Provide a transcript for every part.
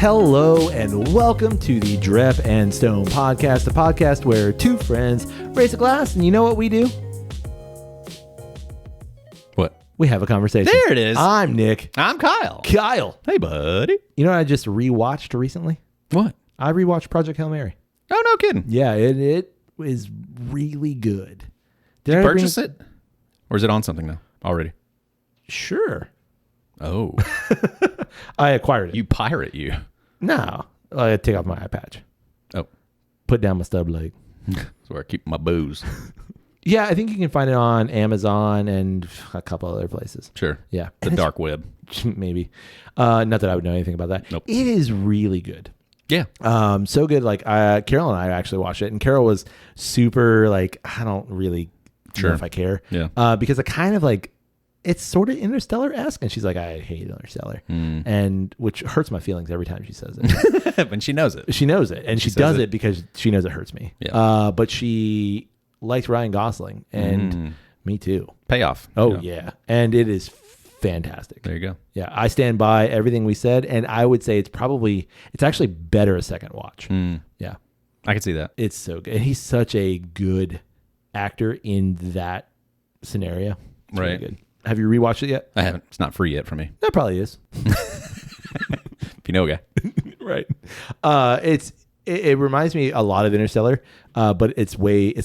Hello and welcome to the Drep and Stone podcast, the podcast where two friends raise a glass and you know what we do? What? We have a conversation. There it is. I'm Nick. I'm Kyle. Kyle. Hey, buddy. You know what I just rewatched recently? What? I rewatched Project Hail Mary. Oh, no kidding. Yeah, it is really good. Did you purchase it? Or is it on something now already? Sure. Oh. I acquired it. You pirate, you. No. I take off my eye patch. Oh. Put down my stub leg. That's where I keep my booze. Yeah, I think you can find it on Amazon and a couple other places. Sure. Yeah. The dark web. Maybe. Not that I would know anything about that. Nope. It is really good. Yeah. So good. Like Carol and I actually watched it, and Carol was super like, I don't really know if I care. Yeah. Because I kind of like, it's sort of Interstellar-esque, and she's like, I hate Interstellar, and which hurts my feelings every time she says it. When she knows it. She knows it, and she does it because she knows it hurts me. Yeah. But she likes Ryan Gosling, and me too. Payoff. Oh, yeah. And it is fantastic. There you go. Yeah, I stand by everything we said, and I would say it's actually better a second watch. Yeah. I can see that. It's so good. And he's such a good actor in that scenario. It's right. Really good. Have you rewatched it yet? I haven't. It's not free yet for me. That probably is. If you know a guy. Right. It reminds me a lot of Interstellar, but it's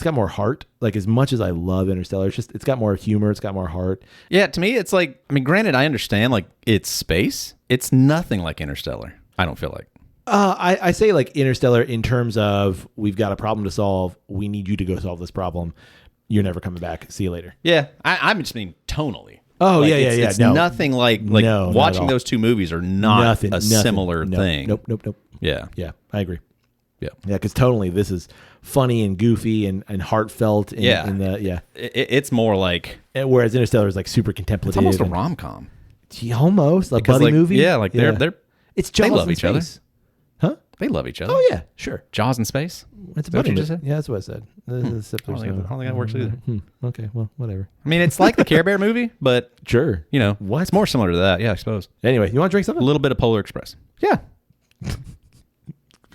got more heart. Like, as much as I love Interstellar, it's got more humor, it's got more heart. Yeah, to me, it's like, I mean, granted, I understand, like, it's space. It's nothing like Interstellar, I don't feel like. I say, like, Interstellar in terms of, we've got a problem to solve, we need you to go solve this problem. You're never coming back. See you later. Yeah, I just mean tonally. Oh, like, yeah. It's no. nothing like No, watching those two movies are not a similar thing. Nope. Yeah. Yeah, I agree. Yeah. Yeah, because tonally, this is funny and goofy and heartfelt. It's more like... Whereas Interstellar is like super contemplative. It's almost a rom-com. Almost. A buddy movie. Yeah, like they're... It's Jaws they love in each space. other. Huh? They love each other. Oh, yeah, sure. Jaws in space? It's a Is that what buddy you just movie. said? Yeah, that's what I said. I don't think that works either. Okay, well, whatever. I mean, it's like the Care Bear movie, but, Sure. you know, it's more similar to that. Yeah, I suppose. Anyway, you want to drink A something? little bit of Polar Express. Yeah.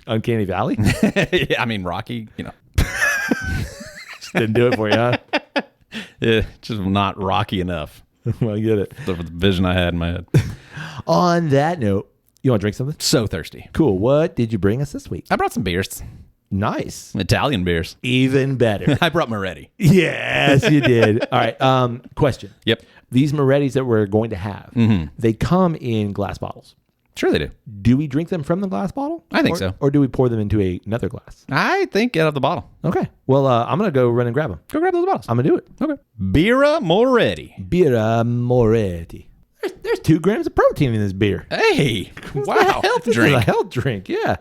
Uncanny Valley? Yeah, I mean, Rocky, you know. Just didn't do it for you, huh? Yeah, just not Rocky enough. Well, I get it. The vision I had in my head. On that note, you want to drink something? So thirsty. Cool. What did you bring us this week? I brought some beers. Nice. Italian beers. Even better. I brought Moretti. Yes, you did. All right. Question. Yep. These Morettis that we're going to have, they come in glass bottles. Sure they do. Do we drink them from the glass bottle? I think so. Or do we pour them into another glass? I think out of the bottle. Okay. Well, I'm going to go run and grab them. Go grab those bottles. I'm going to do it. Okay. Birra Moretti. Birra Moretti. There's 2 grams of protein in this beer. Hey. Wow. This is a health drink. Yeah.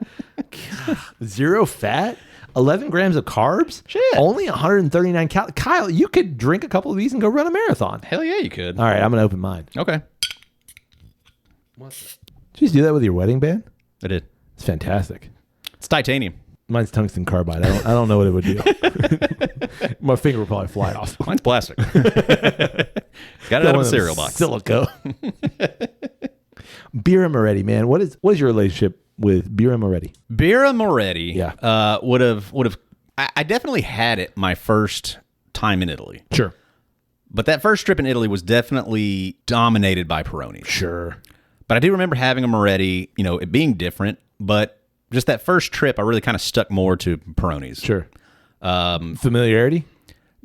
0 fat. 11 grams of carbs. Shit. Only 139 calories. Kyle, you could drink a couple of these and go run a marathon. Hell yeah, you could. All right. I'm going to open mine. Okay. Did you just do that with your wedding band? I did. It's fantastic. It's titanium. Mine's tungsten carbide. I don't know what it would do. My finger would probably fly off. Mine's plastic. Got it out of a cereal box. Silica. Birra Moretti, man. What is your relationship with Birra Moretti? Birra Moretti. Yeah. Would have. I definitely had it my first time in Italy. Sure. But that first trip in Italy was definitely dominated by Peronis. Sure. But I do remember having a Moretti, you know, it being different, but just that first trip, I really kind of stuck more to Peronis. Sure. Familiarity?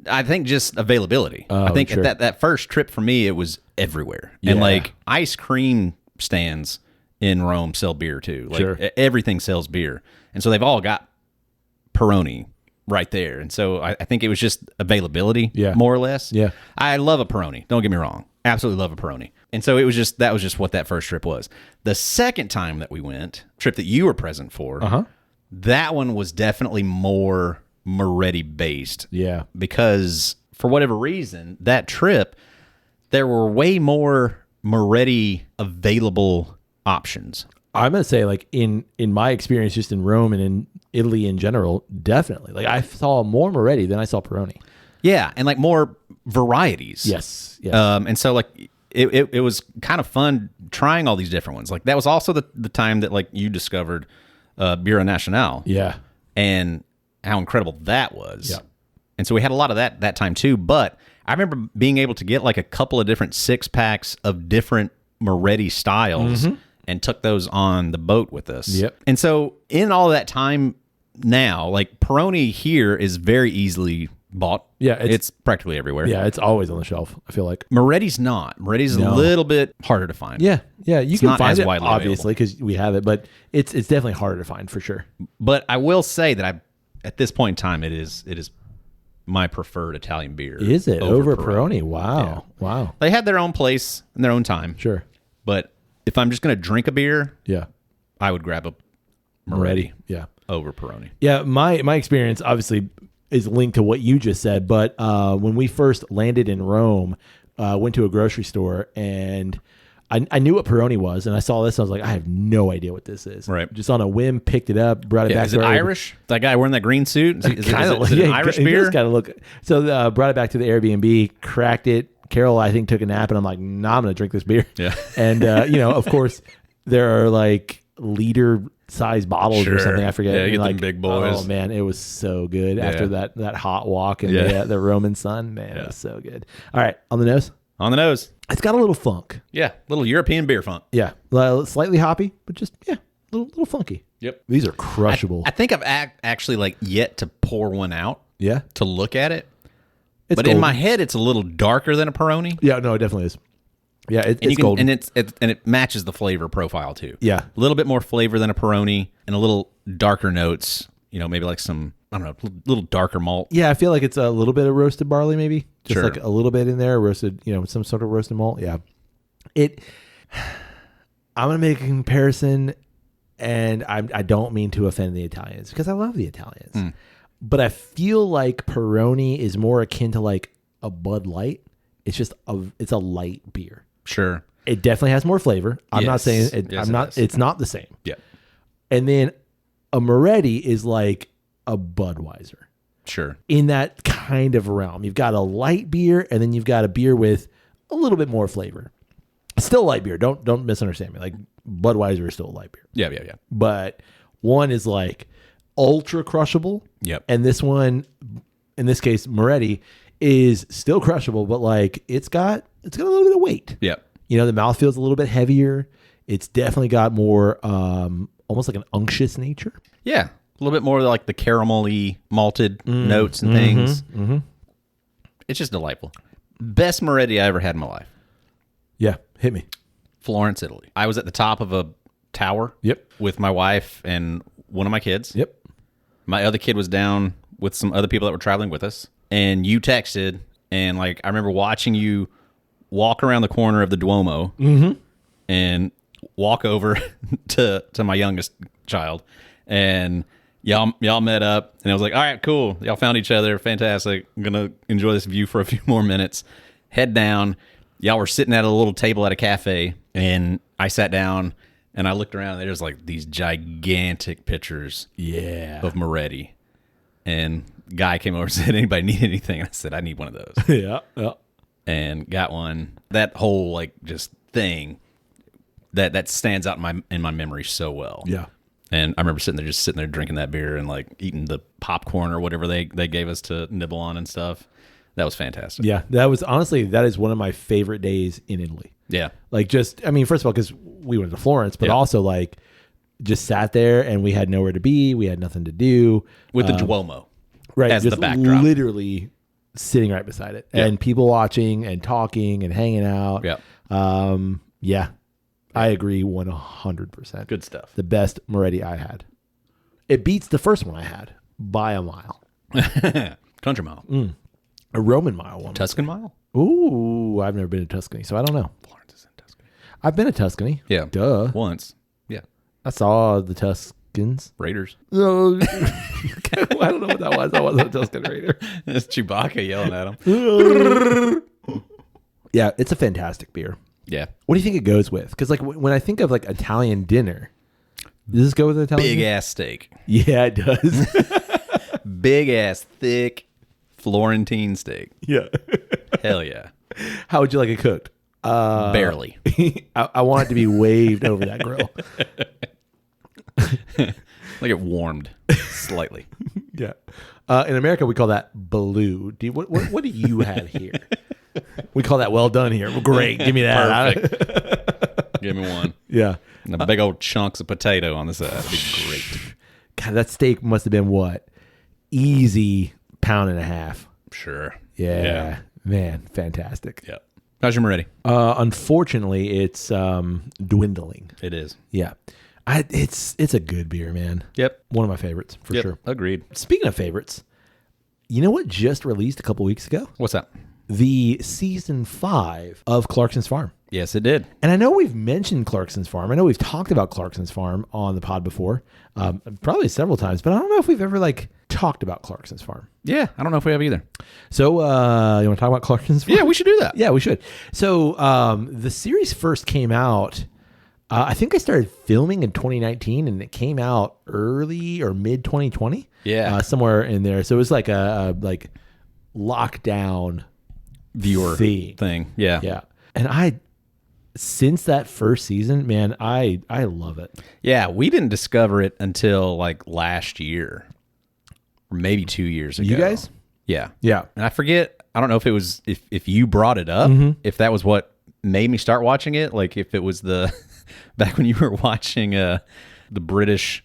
I think just availability. Oh, I think sure. at that first trip for me, it was everywhere. Yeah. And like ice cream stands in Rome sell beer too. Like Sure. everything sells beer. And so they've all got Peroni right there. And so I think it was just availability, more or less. Yeah. I love a Peroni. Don't get me wrong. Absolutely love a Peroni. And so that was just what that first trip was. The second time that we went, trip that you were present for, that one was definitely more Moretti based. Yeah. Because for whatever reason, that trip, there were way more Moretti available options. I'm going to say, like, in my experience just in Rome and in Italy in general, definitely. Like, I saw more Moretti than I saw Peroni. Yeah, and like more varieties. Yes. And so like it was kind of fun trying all these different ones. Like that was also the time that like you discovered Birra Nacional. Yeah. And how incredible that was. Yeah. And so we had a lot of that time too. But I remember being able to get like a couple of different 6-packs of different Moretti styles and took those on the boat with us. Yep. And so in all that time now, like Peroni here is very easily bought. Yeah, it's practically everywhere. Yeah, it's always on the shelf, I feel like. Moretti's not. Moretti's a little bit harder to find. Yeah, you can not find as it, widely obviously, because we have it, but it's definitely harder to find for sure. But I will say that at this point in time, it is my preferred Italian beer. Is it? Over Peroni? Wow. Yeah. Wow. They had their own place in their own time. Sure. But if I'm just going to drink a beer, Yeah. I would grab a Moretti Yeah. over Peroni. Yeah, my experience obviously is linked to what you just said, but when we first landed in Rome, went to a grocery store and I knew what Peroni was, and I saw this. I was like, I have no idea what this is. Right. Just on a whim, picked it up, brought it back. Is it Irish? That guy wearing that green suit? Is it an Irish beer? Kind of look. So brought it back to the Airbnb, cracked it. Carol, I think, took a nap, and I'm like, nah, I'm going to drink this beer. Yeah. And, of course, there are like liter-size bottles or something. I forget. Yeah, you get like, them big boys. Oh, man, it was so good after that hot walk in the Roman sun. Man, it was so good. All right, on the nose? On the nose. It's got a little funk. Yeah, little European beer funk. Yeah, slightly hoppy, but just, little funky. Yep. These are crushable. I think I've actually like yet to pour one out. Yeah. To look at it. It's but golden. in my head, it's a little darker than a Peroni. Yeah, no, it definitely is. Yeah, it's golden. And it matches the flavor profile too. Yeah. A little bit more flavor than a Peroni and a little darker notes, maybe like some, I don't know, little darker malt. Yeah, I feel like it's a little bit of roasted barley, maybe. Just Sure. like a little bit in there, roasted, some sort of roasted malt. Yeah. I'm going to make a comparison, and I don't mean to offend the Italians, because I love the Italians. But I feel like Peroni is more akin to like a Bud Light. It's just it's a light beer. Sure. It definitely has more flavor. I'm not saying it's not the same. Yeah. And then a Moretti is like a Budweiser. Sure. In that kind of realm. You've got a light beer, and then you've got a beer with a little bit more flavor. Still light beer. Don't misunderstand me. Like Budweiser is still a light beer. Yeah. But one is like ultra crushable. Yep. And this one, in this case, Moretti, is still crushable, but like it's got a little bit of weight. Yep. The mouth feels a little bit heavier. It's definitely got more almost like an unctuous nature. Yeah. A little bit more like the caramelly malted notes and things. It's just delightful. Best Moretti I ever had in my life. Yeah, hit me. Florence, Italy. I was at the top of a tower. Yep. With my wife and one of my kids. Yep. My other kid was down with some other people that were traveling with us. And you texted, and like I remember watching you walk around the corner of the Duomo and walk over to my youngest child, and y'all met up, and I was like, all right, cool. Y'all found each other. Fantastic. I'm going to enjoy this view for a few more minutes. Head down. Y'all were sitting at a little table at a cafe, and I sat down, and I looked around, and there's like these gigantic pictures of Moretti. And guy came over and said, anybody need anything? I said, I need one of those. Yeah. And got one. That whole like just thing that stands out in my memory so well. Yeah. And I remember sitting there drinking that beer and like eating the popcorn or whatever they gave us to nibble on and stuff. That was fantastic. Yeah. That is one of my favorite days in Italy. Yeah. Like first of all, because we went to Florence, but also like just sat there and we had nowhere to be. We had nothing to do. With the Duomo. Right. As just the backdrop. Literally sitting right beside it. And people watching and talking and hanging out. Yeah. Yeah. I agree 100%. Good stuff. The best Moretti I had. It beats the first one I had by a mile. Country mile. A Roman mile one. Tuscan mile? Ooh, I've never been to Tuscany, so I don't know. Florence is in Tuscany. I've been to Tuscany. Yeah. Duh. Once. Yeah. I saw the Tuscans. Raiders. No. I don't know what that was. That wasn't a Tuscan Raider. It's Chewbacca yelling at him. Yeah, it's a fantastic beer. Yeah. What do you think it goes with? Because like when I think of like Italian dinner, does this go with Italian Big dinner? ass steak. Yeah, it does. Big ass thick Florentine steak. Yeah. Hell yeah. How would you like it cooked? Barely. I want it to be waved over that grill. Like it warmed slightly. Yeah. In America, we call that blue. What do you have here? We call that well done here. Well, great. Give me that. Perfect. Give me one. Yeah. And the big old chunks of potato on the side. That'd be great. God, that steak must have been what? Easy pound and a half. Sure. Yeah. Man, fantastic. Yep. How's your Moretti? Unfortunately, it's dwindling. It is. Yeah. It's a good beer, man. Yep. One of my favorites, for sure. Agreed. Speaking of favorites, you know what just released a couple weeks ago? What's that? The season 5 of Clarkson's Farm. Yes, it did. And I know we've mentioned Clarkson's Farm. I know we've talked about Clarkson's Farm on the pod before, probably several times, but I don't know if we've ever talked about Clarkson's Farm. Yeah, I don't know if we have either. So you want to talk about Clarkson's Farm? Yeah, we should do that. Yeah, we should. So the series first came out, I think I started filming in 2019, and it came out early or mid 2020. Yeah. Somewhere in there. So it was like a lockdown viewer thing. Yeah. Yeah. And since that first season, man, I love it. Yeah, we didn't discover it until last year. Or maybe 2 years ago. You guys? Yeah. Yeah. And I forget, I don't know if it was if you brought it up, if that was what made me start watching it, if it was the back when you were watching the British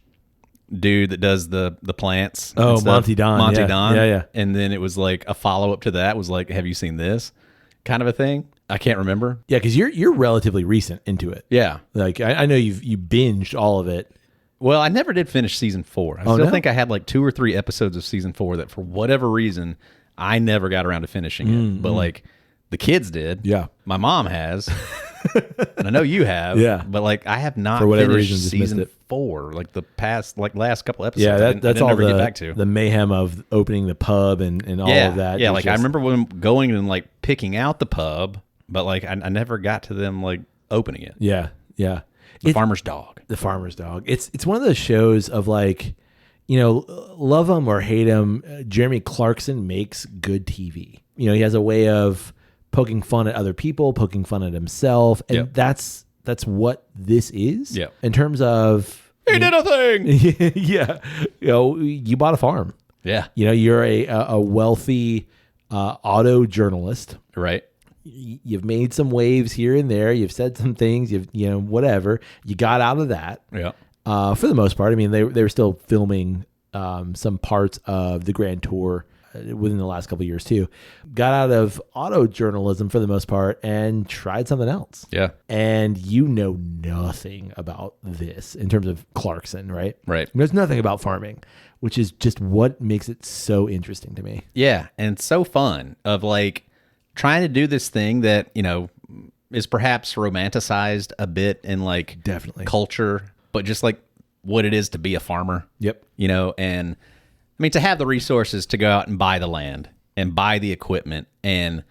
dude that does the plants. Oh, Monty Don. Monty Don. Yeah. And then it was a follow-up to that was have you seen this kind of a thing? I can't remember. Yeah, because you're relatively recent into it. Yeah. I know you binged all of it. Well, I never did finish season 4. I still think I had 2 or 3 episodes of season 4 that for whatever reason I never got around to finishing it. But the kids did. Yeah. My mom has. And I know you have. Yeah. But I have not for whatever finished reason season 4. The past last couple episodes. Yeah, that's all get back to. The mayhem of opening the pub and all of that. Yeah, I remember when going and picking out the pub, but I never got to them opening it. Yeah. Yeah. The farmer's dog. The farmer's dog. It's one of those shows of love him or hate him, Jeremy Clarkson makes good TV. He has a way of poking fun at other people, poking fun at himself, and that's what this is. Yeah. In terms of he did a thing. Yeah. You bought a farm. Yeah. You're a wealthy auto journalist. Right. You've made some waves here and there. You've said some things. Whatever. You got out of that. Yeah. For the most part. I mean, they were still filming some parts of the Grand Tour within the last couple of years too. Got out of auto journalism for the most part and tried something else. Yeah. And nothing about this in terms of Clarkson, right? Right. There's nothing about farming, which is just what makes it so interesting to me. Yeah, and it's so fun of trying to do this thing that, is perhaps romanticized a bit in definitely culture, but just what it is to be a farmer. Yep. And I mean, to have the resources to go out and buy the land and buy the equipment and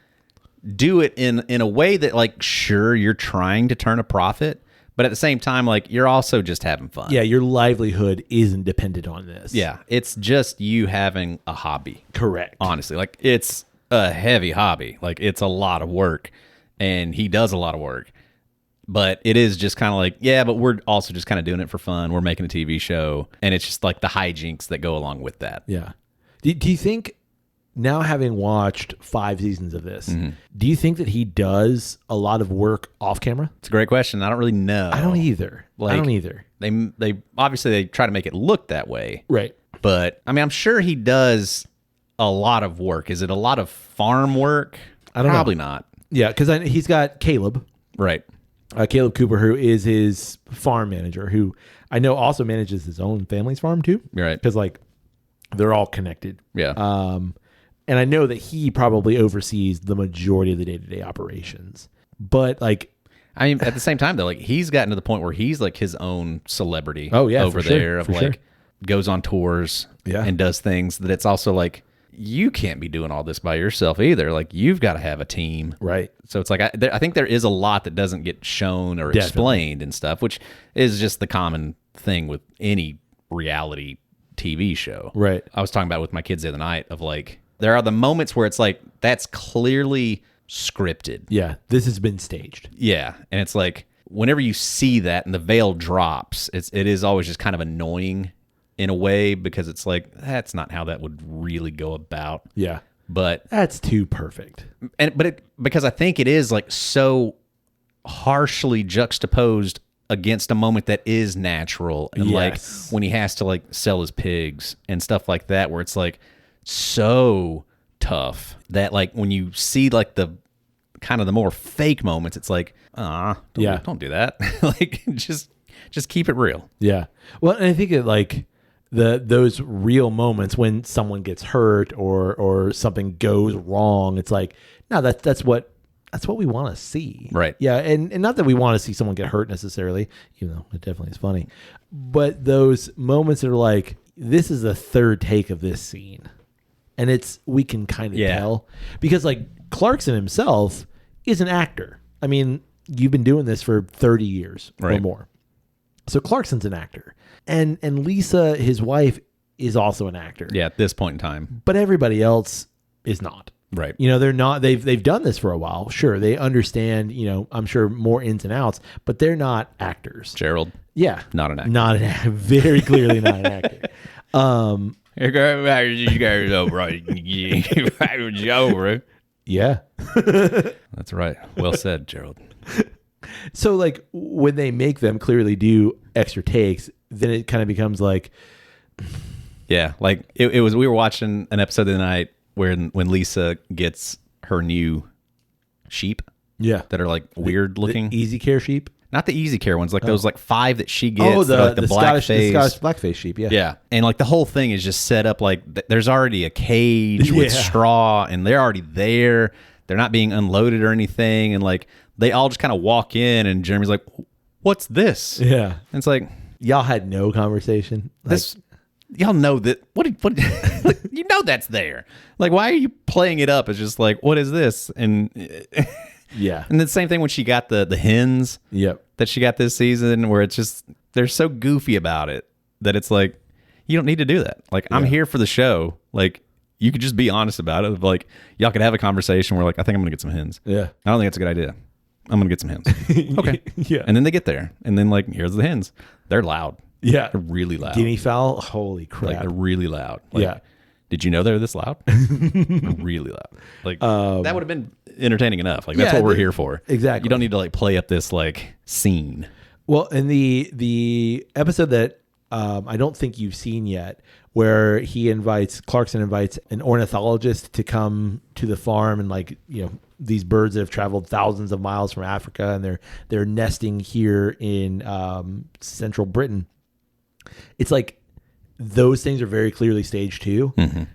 do it in a way that sure, you're trying to turn a profit, but at the same time, you're also just having fun. Yeah. Your livelihood isn't dependent on this. Yeah. It's just you having a hobby. Correct. Honestly, it's a heavy hobby. It's a lot of work, and he does a lot of work, but it is just kind of but we're also just kind of doing it for fun. We're making a TV show, and it's just the hijinks that go along with that. Yeah. Do you think, now having watched 5 seasons of this, do you think that he does a lot of work off camera? It's a great question. I don't really know. I don't either. They obviously they try to make it look that way. Right. But I mean, I'm sure he does a lot of work. Is it a lot of farm work? I don't know. Probably not. Yeah, because he's got Caleb. Right. Caleb Cooper, who is his farm manager, who I know also manages his own family's farm too. Right. Because they're all connected. Yeah. And I know that he probably oversees the majority of the day-to-day operations. But I mean, at the same time though, he's gotten to the point where he's his own celebrity. Oh yeah, over there sure. of goes on tours. Yeah. And does things that it's also you can't be doing all this by yourself either. You've got to have a team. Right. So it's I think there is a lot that doesn't get shown or explained and stuff, which is just the common thing with any reality TV show. Right. I was talking about it with my kids the other night of there are the moments where it's that's clearly scripted. Yeah, this has been staged. Yeah, and it's like whenever you see that and the veil drops, it is always just kind of annoying in a way because it's like that's not how that would really go about. Yeah, but that's too perfect. Because I think it is like so harshly juxtaposed against a moment that is natural and like when he has to like sell his pigs and stuff like that, where it's like so tough that like when you see like the kind of the more fake moments, it's like don't do that. Like just keep it real. Yeah. Well, and I think it like those real moments when someone gets hurt or something goes wrong, it's like no, that's what we want to see. Right. Yeah. And not that we want to see someone get hurt necessarily, even though it definitely is funny. But those moments that are like, this is the third take of this scene. And we can kind of tell. Because like Clarkson himself is an actor. I mean, you've been doing this for 30 years or more. So Clarkson's an actor. And Lisa, his wife, is also an actor. Yeah, at this point in time. But everybody else is not. Right. You know, they're not, they've done this for a while. Sure. They understand, you know, I'm sure more ins and outs, but they're not actors. Gerald. Yeah. Not an actor. Not an actor. Very clearly not an actor. You guys over. Yeah. That's right. Well said, Gerald. So like when they make them clearly do extra takes, then it kind of becomes like. Yeah. Like it was, we were watching an episode of the night when Lisa gets her new sheep that are like weird looking. The Easy Care sheep? Not the Easy Care ones, like those like 5 that she gets. Oh, the black face. The Scottish blackface sheep, yeah. Yeah. And like the whole thing is just set up like there's already a cage with straw and they're already there. They're not being unloaded or anything. And like they all just kind of walk in and Jeremy's like, what's this? Yeah. And it's like. Y'all had no conversation? This. Y'all know that what like, you know that's there. Like, why are you playing it up as just like, what is this? And yeah. And the same thing when she got the hens that she got this season, where it's just they're so goofy about it that it's like you don't need to do that. Like, I'm here for the show. Like, you could just be honest about it. Like, y'all could have a conversation where like, I think I'm gonna get some hens. Yeah. I don't think that's a good idea. I'm gonna get some hens. Okay. Yeah. And then they get there, and then like, here's the hens. They're loud. Yeah. They're really loud. Guinea fowl? Holy crap. Like, they're really loud. Like, yeah. Did you know they're this loud? They're really loud. Like, that would have been entertaining enough. Like, that's what we're here for. Exactly. You don't need to, like, play up this, like, scene. Well, in the episode that I don't think you've seen yet, where Clarkson invites an ornithologist to come to the farm and, like, you know, these birds that have traveled thousands of miles from Africa and they're nesting here in central Britain. It's like those things are very clearly staged too,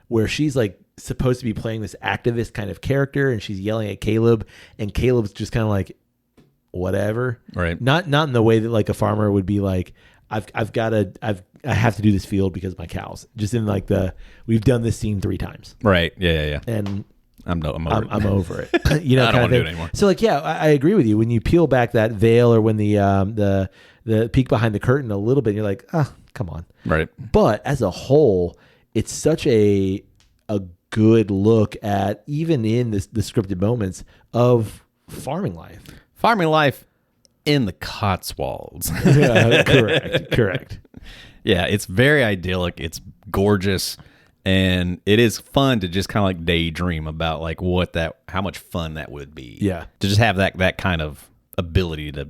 where she's like supposed to be playing this activist kind of character and she's yelling at Caleb and Caleb's just kind of like, whatever. Right. Not in the way that like a farmer would be like, I have to do this field because of my cows. Just in like we've done this scene 3 times. Right. Yeah. And I'm over it. You know, I don't want to do it anymore. So like, yeah, I agree with you. When you peel back that veil or when the peek behind the curtain a little bit, you're like, come on. Right. But as a whole, it's such a good look at, even in the scripted moments of farming life. Farming life in the Cotswolds. Yeah, correct. Yeah, it's very idyllic. It's gorgeous. And it is fun to just kind of like daydream about like how much fun that would be. Yeah. To just have that kind of ability to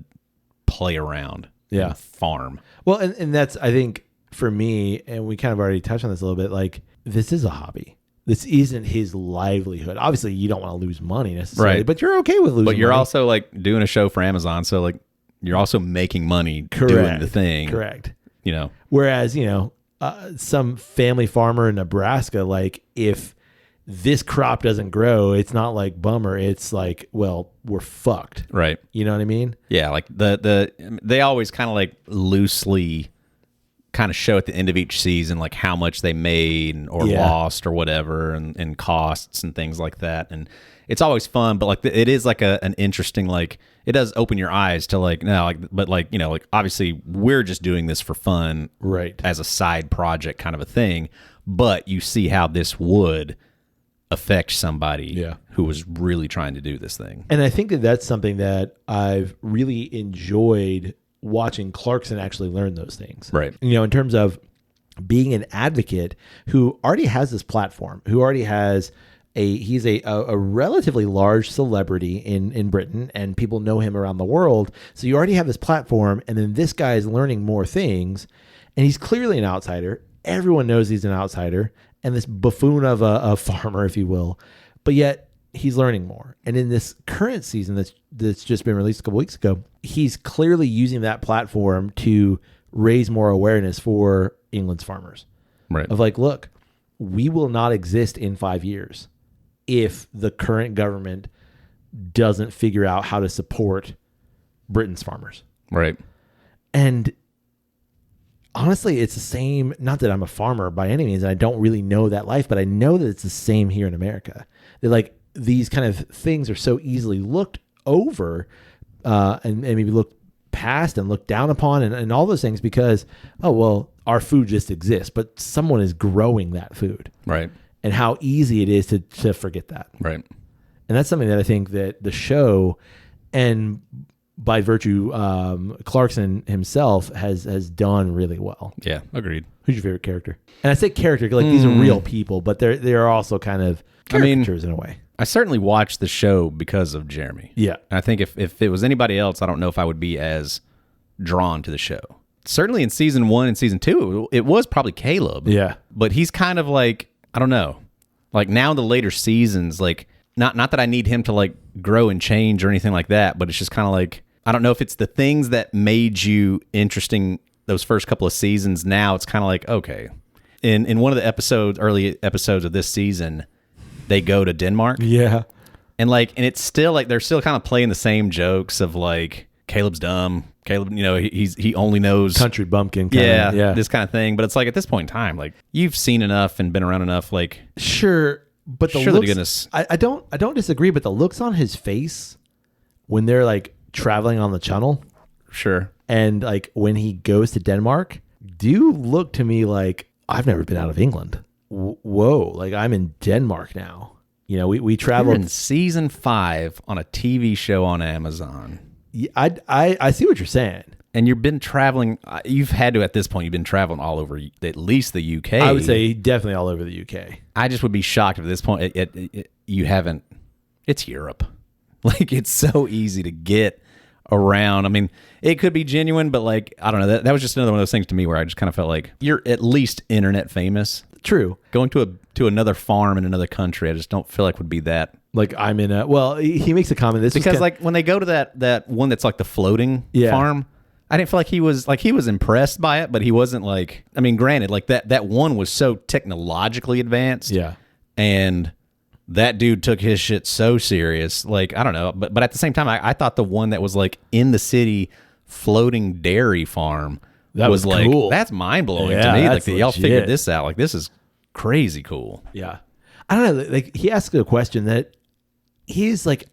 play around. Yeah. And farm. Well, and that's, I think for me, and we kind of already touched on this a little bit, like this is a hobby. This isn't his livelihood. Obviously you don't want to lose money necessarily, but you're okay with losing money. But you're also like doing a show for Amazon. So like you're also making money doing the thing. Correct. You know, whereas, you know, some family farmer in Nebraska, like if this crop doesn't grow, it's not like bummer. It's like, well, we're fucked. Right. You know what I mean? Yeah. Like they always kind of like loosely kind of show at the end of each season, like how much they made or lost or whatever and costs and things like that. And it's always fun, but like it is like an interesting, like it does open your eyes to like, no, like, but like, you know, like obviously we're just doing this for fun, right? As a side project kind of a thing, but you see how this would affect somebody who was really trying to do this thing. And I think that that's something that I've really enjoyed watching Clarkson actually learn those things. Right. In terms of being an advocate who already has this platform, who already has he's a relatively large celebrity in Britain, and people know him around the world. So you already have this platform, and then this guy is learning more things, and he's clearly an outsider. Everyone knows he's an outsider, and this buffoon of a farmer, if you will, but yet he's learning more. And in this current season that's just been released a couple weeks ago, he's clearly using that platform to raise more awareness for England's farmers. Right. Of like, look, we will not exist in 5 years if the current government doesn't figure out how to support Britain's farmers. Right. And honestly, it's the same. Not that I'm a farmer by any means, and I don't really know that life, but I know that it's the same here in America. That like these kind of things are so easily looked over and maybe looked past and looked down upon and all those things because, oh, well, our food just exists, but someone is growing that food. Right. And how easy it is to forget that. Right. And that's something that I think that the show, and by virtue, Clarkson himself has done really well. Yeah, agreed. Who's your favorite character? And I say character, like these are real people, but they are also kind of caricatures in a way. I certainly watched the show because of Jeremy. Yeah. And I think if it was anybody else, I don't know if I would be as drawn to the show. Certainly in season 1 and season 2, it was probably Caleb. Yeah. But he's kind of like, I don't know. Like now in the later seasons, like not that I need him to like grow and change or anything like that, but it's just kind of like, I don't know if it's the things that made you interesting those first couple of seasons. Now it's kind of like, okay. In one of the early episodes of this season, they go to Denmark. Yeah. And it's still like they're still kind of playing the same jokes of like Caleb's dumb. Caleb, he only knows country bumpkin. Yeah, this kind of thing. But it's like at this point in time, like you've seen enough and been around enough. Like sure, but the looks, goodness, I don't disagree. But the looks on his face when they're like traveling on the channel, sure, and like when he goes to Denmark, do look to me like I've never been out of England. Whoa, like I'm in Denmark now. We traveled in season 5 on a TV show on Amazon. Yeah, I see what you're saying. And you've been traveling. You've had to at this point. You've been traveling all over at least the UK. I would say definitely all over the UK. I just would be shocked if at this point you haven't. It's Europe. Like it's so easy to get around. I mean, it could be genuine, but like I don't know. That was just another one of those things to me where I just kind of felt like you're at least internet famous. True. Going to another farm in another country, I just don't feel like would be that. Like I'm in a. Well, he makes a comment. This because like when they go to that one that's like the floating farm, I didn't feel like he was impressed by it, but he wasn't like. I mean, granted, like that one was so technologically advanced. Yeah. And that dude took his shit so serious. Like I don't know, but at the same time, I thought the one that was like in the city floating dairy farm. That was like cool. That's mind blowing to me. Like y'all figured this out. Like this is crazy cool. Yeah, I don't know. Like he asked a question that he's like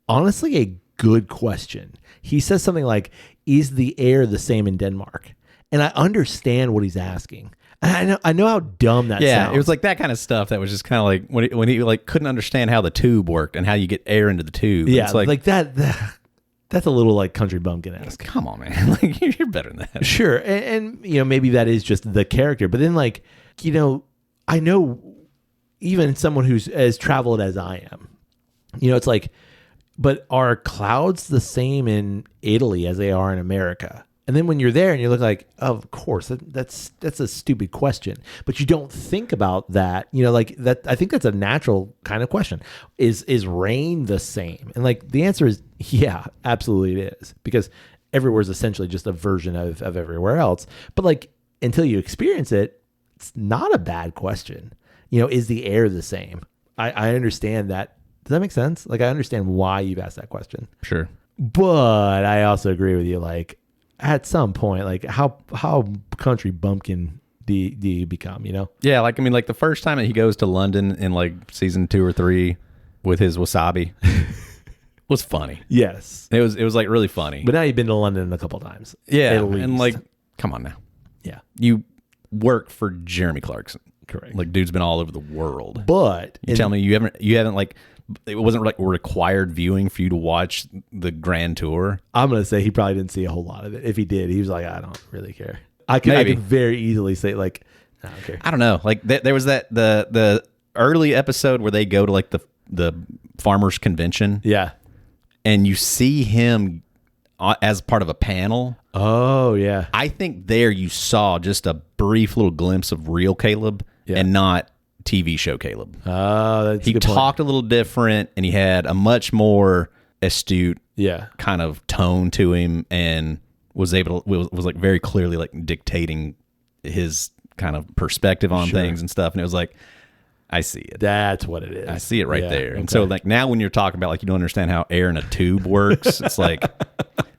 honestly a good question. He says something like, "Is the air the same in Denmark?" And I understand what he's asking. I know how dumb that sounds. Yeah, it was like that kind of stuff that was just kind of like when he like couldn't understand how the tube worked and how you get air into the tube. Yeah, it's like that. That's a little like country bumpkin-esque. Come on, man. Like you're better than that. Sure. And maybe that is just the character. But then like, I know even someone who's as traveled as I am, it's like, but are clouds the same in Italy as they are in America? And then when you're there and you look like, oh, of course, that's a stupid question. But you don't think about that, like that. I think that's a natural kind of question. Is rain the same? And like the answer is, yeah, absolutely it is. Because everywhere is essentially just a version of everywhere else. But like until you experience it, it's not a bad question. Is the air the same? I understand that. Does that make sense? Like I understand why you've asked that question. Sure. But I also agree with you, like, at some point, like how country bumpkin do you become, Yeah, like I mean, like the first time that he goes to London in like season 2 or 3 with his wasabi was funny. Yes, it was like really funny. But now you've been to London a couple times. Yeah, and like, come on now. Yeah, you work for Jeremy Clarkson. Correct. Like dude's been all over the world. But you tell me you haven't like it wasn't like required viewing for you to watch the grand tour. I'm going to say he probably didn't see a whole lot of it. If he did, he was like, I don't really care. I could very easily say like, I don't care. I don't know. Like there was the early episode where they go to like the farmers convention. Yeah. And you see him as part of a panel. Oh, yeah. I think there you saw just a brief little glimpse of real Caleb and not TV show Caleb. Oh, that's he talked a little different, and he had a much more astute kind of tone to him, and was like very clearly like dictating his kind of perspective on things and stuff. And it was like, I see it. That's what it is. I see it right there. Okay. And so like now when you're talking about like you don't understand how air in a tube works, it's like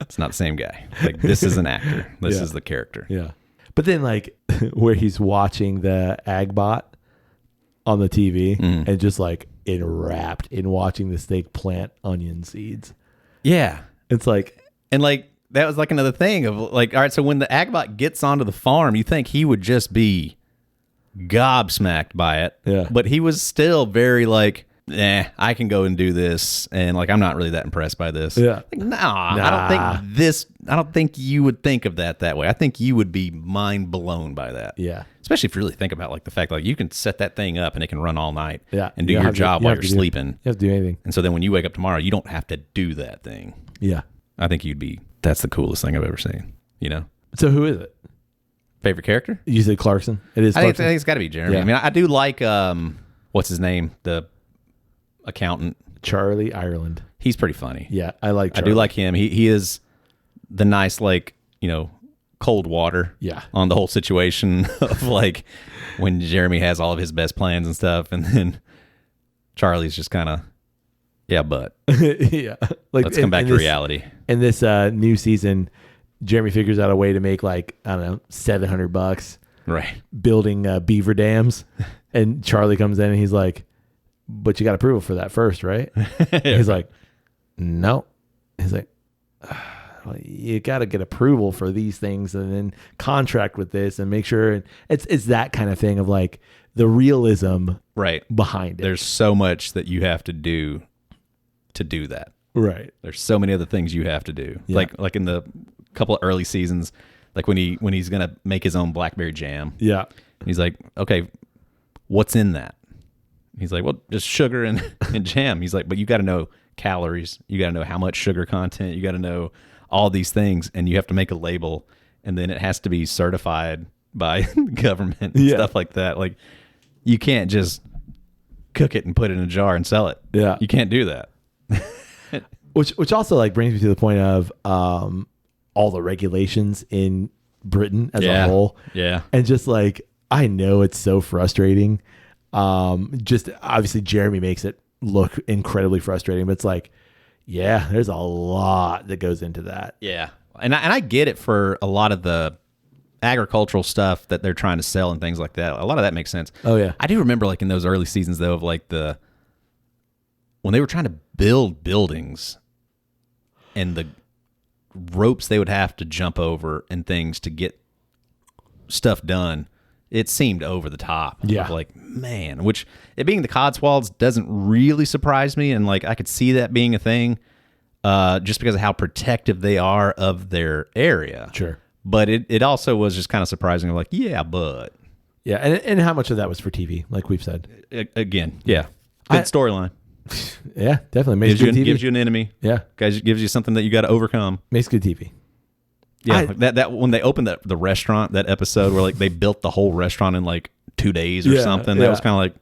it's not the same guy. Like this is an actor. This is the character. Yeah. But then like where he's watching the Agbot on the TV and just like enwrapped in watching the snake plant onion seeds. Yeah. It's like, and like that was like another thing of like, all right, so when the Agbot gets onto the farm, you think he would just be gobsmacked by it. Yeah. But he was still very like, I can go and do this, and like I'm not really that impressed by this. Yeah. Like, I don't think you would think of that way. I think you would be mind blown by that. Yeah. Especially if you really think about like the fact like you can set that thing up and it can run all night and do you your job while you're sleeping. You have to do anything. And so then when you wake up tomorrow, you don't have to do that thing. Yeah. I think that's the coolest thing I've ever seen, you know? So who is it? Favorite character? You said Clarkson. It is I Clarkson. think it's got to be Jeremy. Yeah. I mean, I do like, what's his name? The accountant. Charlie Ireland. He's pretty funny. Yeah, I like Charlie. I do like him. He is the nice, like, you know, cold water on the whole situation of like when Jeremy has all of his best plans and stuff, and then Charlie's just kind of, but yeah, like let's come back to reality. In this new season, Jeremy figures out a way to make like, I don't know, $700 right building beaver dams, and Charlie comes in and he's like, but you got approval for that first, right? He's like, no. He's like, you got to get approval for these things and then contract with this and make sure. And it's that kind of thing of like the realism behind it. There's so much that you have to do that. Right. There's so many other things you have to do. Yeah. Like in the couple of early seasons, like when he's going to make his own blackberry jam. Yeah. He's like, okay, what's in that? He's like, well, just sugar and jam. He's like, but you got to know calories. You got to know how much sugar content. You got to know all these things, and you have to make a label, and then it has to be certified by the government and stuff like that. Like, you can't just cook it and put it in a jar and sell it. Yeah. You can't do that. Which also like brings me to the point of all the regulations in Britain as a whole. Yeah. And just like, I know it's so frustrating. Just obviously Jeremy makes it look incredibly frustrating, but it's like, there's a lot that goes into that. Yeah. And I get it for a lot of the agricultural stuff that they're trying to sell and things like that. A lot of that makes sense. Oh yeah. I do remember like in those early seasons though of like when they were trying to build buildings and the ropes they would have to jump over and things to get stuff done. It seemed over the top. Yeah. Of like, man, which it being the Cotswolds doesn't really surprise me. And like, I could see that being a thing just because of how protective they are of their area. Sure. But it also was just kind of surprising. Like, but. Yeah. And how much of that was for TV, like we've said. Again, yeah. Good storyline. Yeah, definitely. Makes good TV. Gives you an enemy. Yeah. Gives you something that you got to overcome. Makes good TV. Yeah, that when they opened the restaurant, that episode where like they built the whole restaurant in like 2 days or something, that was kind of like,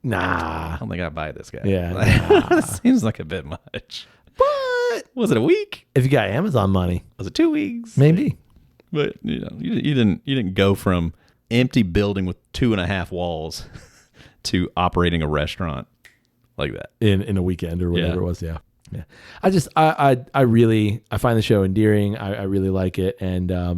nah, I don't think I'd buy this guy. Yeah, that seems like a bit much. But was it a week? If you got Amazon money, was it 2 weeks? Maybe. But you know, you didn't go from empty building with 2.5 walls to operating a restaurant like that in a weekend or whatever it was. Yeah. Yeah, I really find the show endearing. I really like it, and I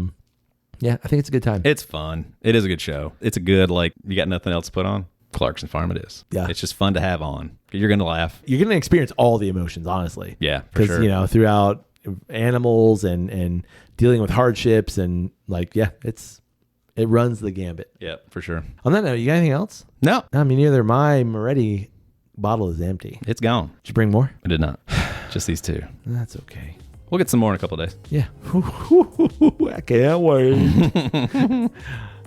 think it's a good time. It's fun. It is a good show. It's a good like you got nothing else to put on. Clarkson Farm, it is. Yeah, it's just fun to have on. You're gonna laugh. You're gonna experience all the emotions, honestly. Yeah, for sure. You know, throughout animals and dealing with hardships and like it runs the gambit. Yeah, for sure. On that note, you got anything else? No. I mean, neither. My Moretti bottle is empty. It's gone. Did you bring more? I did not. Just these two. That's okay. We'll get some more in a couple of days. Yeah. I can't wait.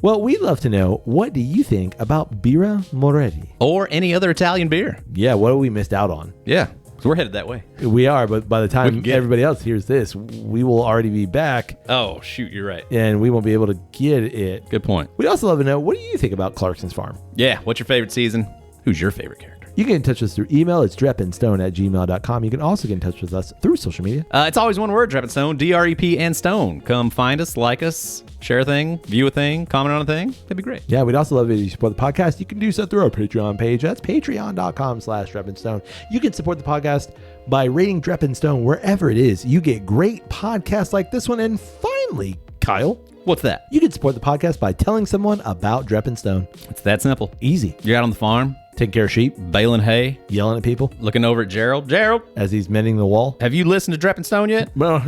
Well, we'd love to know, what do you think about Birra Moretti? Or any other Italian beer. Yeah, what have we missed out on? Yeah. So we're headed that way. We are, but by the time everybody else hears this, we will already be back. Oh, shoot, you're right. And we won't be able to get it. Good point. We'd also love to know, what do you think about Clarkson's Farm? Yeah. What's your favorite season? Who's your favorite character? You can get in touch with us through email. It's drepandstone@gmail.com. You can also get in touch with us through social media. It's always one word, Drep and Stone, DREP and Stone. Come find us, like us, share a thing, view a thing, comment on a thing. That'd be great. Yeah, we'd also love it if you support the podcast. You can do so through our Patreon page. That's patreon.com/drepandstone. You can support the podcast by rating Drep and Stone wherever it is. You get great podcasts like this one. And finally, Kyle, What's that? you can support the podcast by telling someone about Drep and Stone. It's that simple. Easy. You're out on the farm, Taking care of sheep, baling hay, yelling at people looking over at Gerald. Gerald, as he's mending the wall. have you listened to Drep and Stone yet? Right.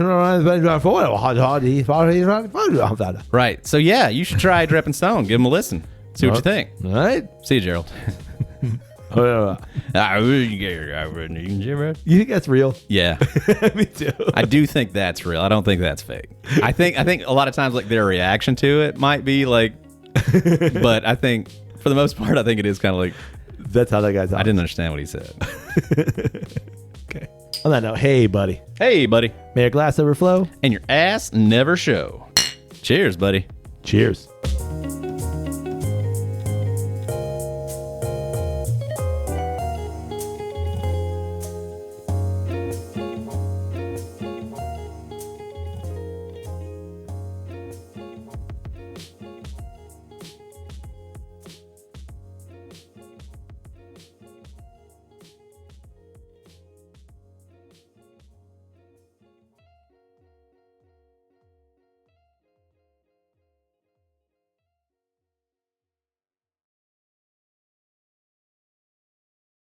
So, yeah, you should try Drep and Stone. Give them a listen. See what you think. All right. See you, Gerald. You think that's real? Yeah. Me too. I do think that's real. I don't think that's fake. I think a lot of times like their reaction to it might be like, but I think for the most part, I think it is kind of like, That's how that guy talks. I didn't understand what he said. Okay. On that note, hey, buddy. Hey, buddy. May your glass overflow. And your ass never show. Cheers, buddy. Cheers.